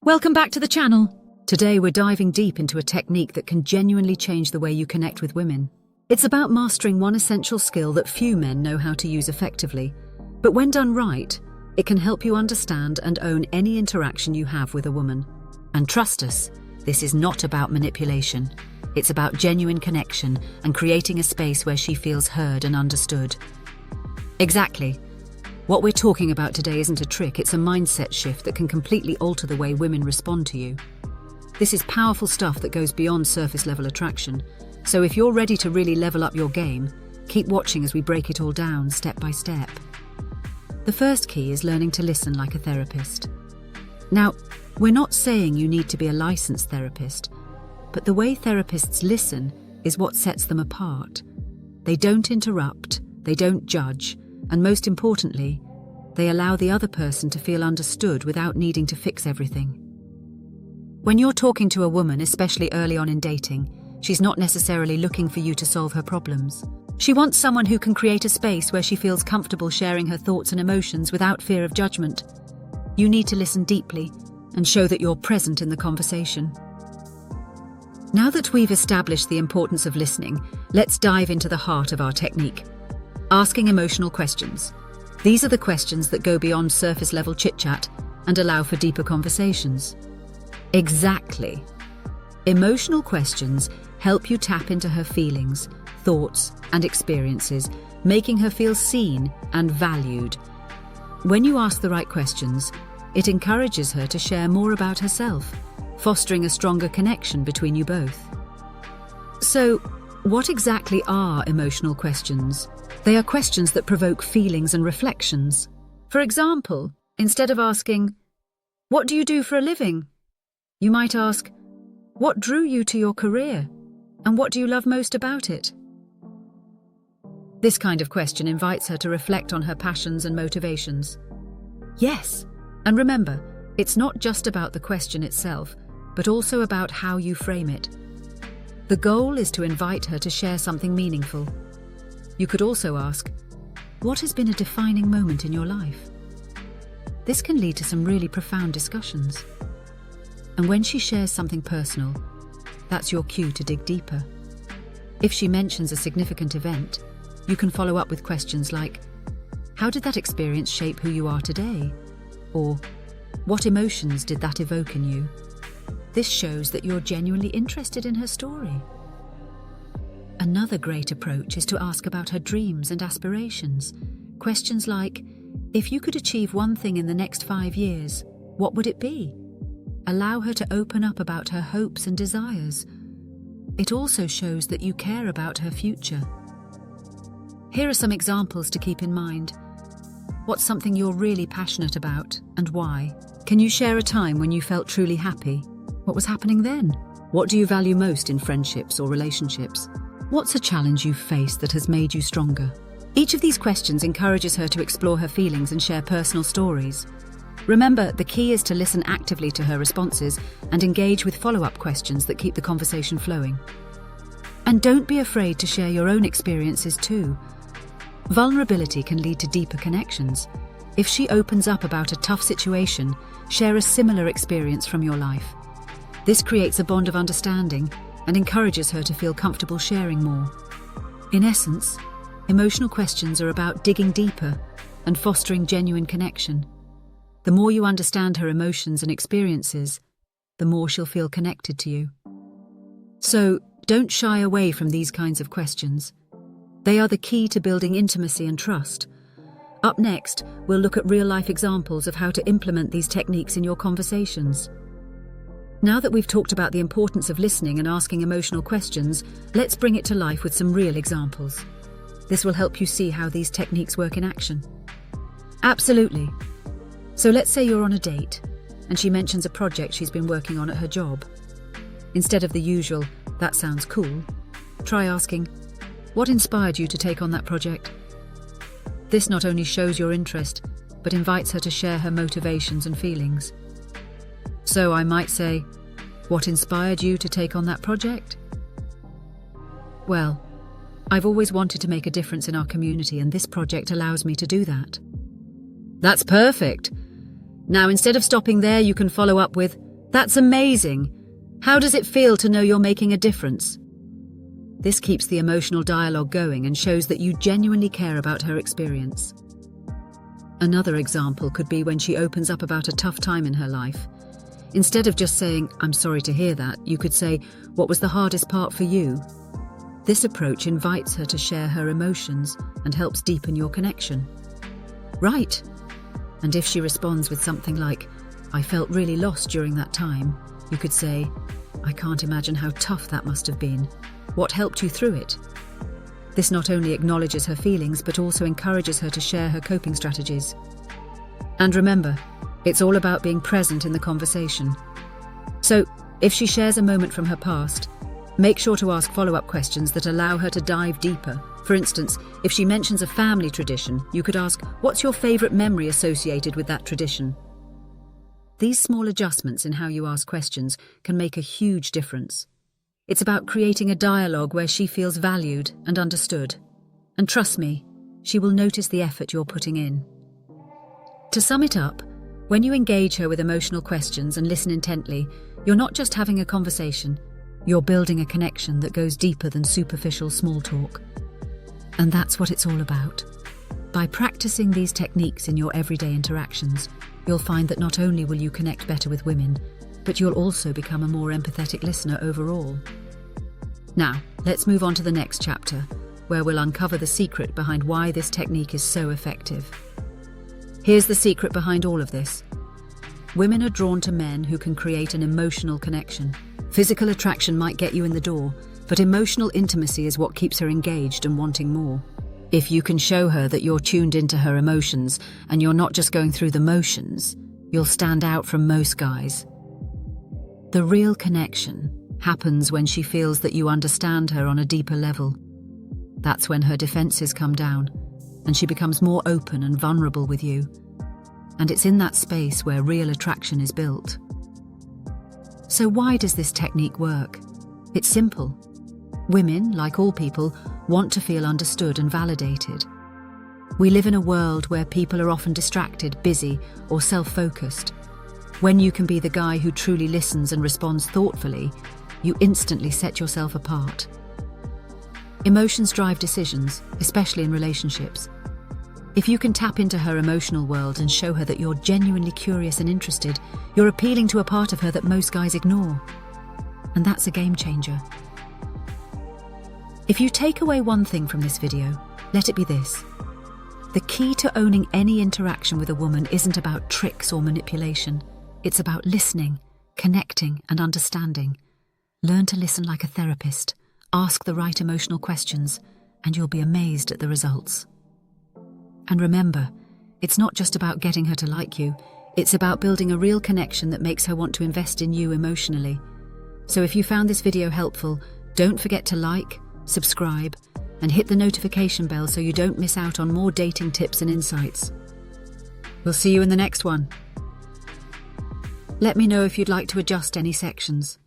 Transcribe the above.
Welcome back to the channel. Today we're diving deep into a technique that can genuinely change the way you connect with women. It's about mastering one essential skill that few men know how to use effectively, but when done right, it can help you understand and own any interaction you have with a woman. And trust us, this is not about manipulation. It's about genuine connection and creating a space where she feels heard and understood. Exactly. What we're talking about today isn't a trick, it's a mindset shift that can completely alter the way women respond to you. This is powerful stuff that goes beyond surface-level attraction, so if you're ready to really level up your game, keep watching as we break it all down step by step. The first key is learning to listen like a therapist. Now, we're not saying you need to be a licensed therapist, but the way therapists listen is what sets them apart. They don't interrupt, they don't judge, and most importantly, they allow the other person to feel understood without needing to fix everything. When you're talking to a woman, especially early on in dating, she's not necessarily looking for you to solve her problems. She wants someone who can create a space where she feels comfortable sharing her thoughts and emotions without fear of judgment. You need to listen deeply and show that you're present in the conversation. Now that we've established the importance of listening, let's dive into the heart of our technique. Asking emotional questions. These are the questions that go beyond surface-level chit-chat and allow for deeper conversations. Exactly. Emotional questions help you tap into her feelings, thoughts, and experiences, making her feel seen and valued. When you ask the right questions, it encourages her to share more about herself, fostering a stronger connection between you both. So, what exactly are emotional questions? They are questions that provoke feelings and reflections. For example, instead of asking, "What do you do for a living?" you might ask, "What drew you to your career? And what do you love most about it?" This kind of question invites her to reflect on her passions and motivations. Yes, and remember, it's not just about the question itself, but also about how you frame it. The goal is to invite her to share something meaningful. You could also ask, "What has been a defining moment in your life?" This can lead to some really profound discussions. And when she shares something personal, that's your cue to dig deeper. If she mentions a significant event, you can follow up with questions like, "How did that experience shape who you are today?" Or, "What emotions did that evoke in you?" This shows that you're genuinely interested in her story. Another great approach is to ask about her dreams and aspirations. Questions like, "If you could achieve one thing in the next 5 years, what would it be?" Allow her to open up about her hopes and desires. It also shows that you care about her future. Here are some examples to keep in mind. What's something you're really passionate about, and why? Can you share a time when you felt truly happy? What was happening then? What do you value most in friendships or relationships? What's a challenge you've faced that has made you stronger? Each of these questions encourages her to explore her feelings and share personal stories. Remember, the key is to listen actively to her responses and engage with follow-up questions that keep the conversation flowing. And don't be afraid to share your own experiences too. Vulnerability can lead to deeper connections. If she opens up about a tough situation, share a similar experience from your life. This creates a bond of understanding and encourages her to feel comfortable sharing more. In essence, emotional questions are about digging deeper and fostering genuine connection. The more you understand her emotions and experiences, the more she'll feel connected to you. So, don't shy away from these kinds of questions. They are the key to building intimacy and trust. Up next, we'll look at real-life examples of how to implement these techniques in your conversations. Now that we've talked about the importance of listening and asking emotional questions, let's bring it to life with some real examples. This will help you see how these techniques work in action. Absolutely. So let's say you're on a date, and she mentions a project she's been working on at her job. Instead of the usual, "That sounds cool," try asking, "What inspired you to take on that project?" This not only shows your interest, but invites her to share her motivations and feelings. So I might say, "What inspired you to take on that project?" "Well, I've always wanted to make a difference in our community, and this project allows me to do that." "That's perfect. Now, instead of stopping there, you can follow up with, That's amazing. How does it feel to know you're making a difference? This keeps the emotional dialogue going and shows that you genuinely care about her experience. Another example could be when she opens up about a tough time in her life. Instead of just saying, "I'm sorry to hear that," you could say, "What was the hardest part for you?" This approach invites her to share her emotions and helps deepen your connection. Right. And if she responds with something like, "I felt really lost during that time," you could say, "I can't imagine how tough that must have been. What helped you through it?" This not only acknowledges her feelings, but also encourages her to share her coping strategies. And remember, it's all about being present in the conversation. So, if she shares a moment from her past, make sure to ask follow-up questions that allow her to dive deeper. For instance, if she mentions a family tradition, you could ask, "What's your favorite memory associated with that tradition?" These small adjustments in how you ask questions can make a huge difference. It's about creating a dialogue where she feels valued and understood. And trust me, she will notice the effort you're putting in. To sum it up, when you engage her with emotional questions and listen intently, you're not just having a conversation, you're building a connection that goes deeper than superficial small talk. And that's what it's all about. By practicing these techniques in your everyday interactions, you'll find that not only will you connect better with women, but you'll also become a more empathetic listener overall. Now, let's move on to the next chapter, where we'll uncover the secret behind why this technique is so effective. Here's the secret behind all of this. Women are drawn to men who can create an emotional connection. Physical attraction might get you in the door, but emotional intimacy is what keeps her engaged and wanting more. If you can show her that you're tuned into her emotions and you're not just going through the motions, you'll stand out from most guys. The real connection happens when she feels that you understand her on a deeper level. That's when her defenses come down and she becomes more open and vulnerable with you. And it's in that space where real attraction is built. So why does this technique work? It's simple. Women, like all people, want to feel understood and validated. We live in a world where people are often distracted, busy, or self-focused. When you can be the guy who truly listens and responds thoughtfully, you instantly set yourself apart. Emotions drive decisions, especially in relationships. If you can tap into her emotional world and show her that you're genuinely curious and interested, you're appealing to a part of her that most guys ignore. And that's a game changer. If you take away one thing from this video, let it be this. The key to owning any interaction with a woman isn't about tricks or manipulation. It's about listening, connecting, and understanding. Learn to listen like a therapist, ask the right emotional questions, and you'll be amazed at the results. And remember, it's not just about getting her to like you, it's about building a real connection that makes her want to invest in you emotionally. So if you found this video helpful, don't forget to like, subscribe, and hit the notification bell so you don't miss out on more dating tips and insights. We'll see you in the next one. Let me know if you'd like to adjust any sections.